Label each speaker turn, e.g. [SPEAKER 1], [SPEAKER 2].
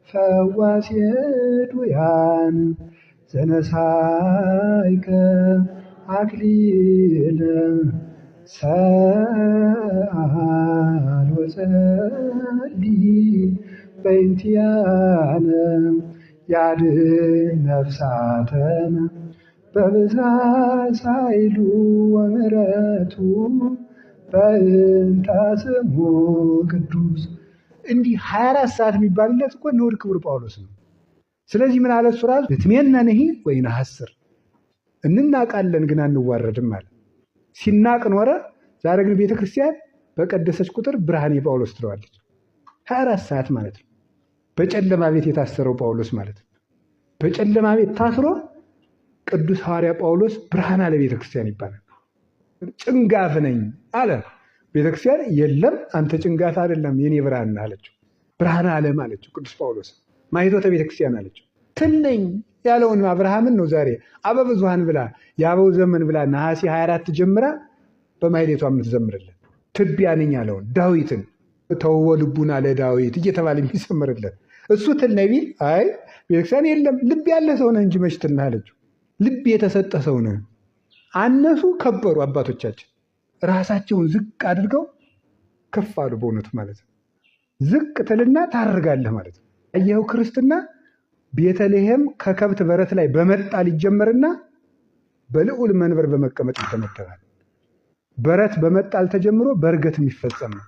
[SPEAKER 1] ፈዋሴ ዱያን ዘነሳይከ አክሊለ ሰአል ወጸልይ በእንቲአነ ያድኅን ነፍሳተነ በብዝኃ ኃይሉ ወምሕረቱ በእንተ ስሙ ቅዱስ። እንዲህ 24 ሰዓት የሚባልለት እኮ ንዑድ ክቡር ጳውሎስ ነው። ስለዚህ ምን አለ እሱ ራሱ እትሜነንሂ ወይንሐስር፣ እንናቃለን ግን አንዋረድም አለ። ሲናቅ ኖረ። ዛሬ ግን ቤተክርስቲያን በቀደሰች ቁጥር ብርሃኔ ጳውሎስ ትለዋለች። 24 ሰዓት ማለት ነው። በጨለማ ቤት የታሰረው ጳውሎስ ማለት ነው። በጨለማ ቤት ታስሮ ቅዱስ ሐዋርያ ጳውሎስ ብርሃን አለ ቤተክርስቲያን ይባላል። ጭንጋፍ ነኝ አለ። ቤተክርስቲያን የለም አንተ ጭንጋፍ አይደለም የኔ ብርሃን አለችው። ብርሃን ዓለም አለችው ቅዱስ ጳውሎስ። ማኅቶተ ቤተክርስቲያን አለችው። ትል ነኝ ያለውን አብርሃምን ነው ዛሬ አበብዙኃን ብላ የአበው ዘመን ብላ ነሐሴ 24 ጀምራ በማኅሌቷ የምትዘምርለት። ትቢያ ነኝ ያለውን ዳዊትን ተወው ልቡና ለዳዊት እየተባለ የሚዘምርለት እሱ ትል ነኝ ቢል አይ ቤተክርስቲያን የለም ልብ ያለ ሰው ነህ እንጂ መች ትል ነህ አለችው። ልብ የተሰጠ ሰው ነህ። አነሱ ከበሩ አባቶቻችን ራሳቸውን ዝቅ አድርገው ከፍ አሉ። በእውነቱ ማለት ነው ዝቅ ትልና ታርጋለህ ማለት ነው። አየኸው ክርስትና ቤተልሔም ከከብት በረት ላይ በመጣል ይጀመርና በልዑል መንበር በመቀመጥ ይተመተናል። በረት በመጣል ተጀምሮ በእርገት የሚፈጸም ነው።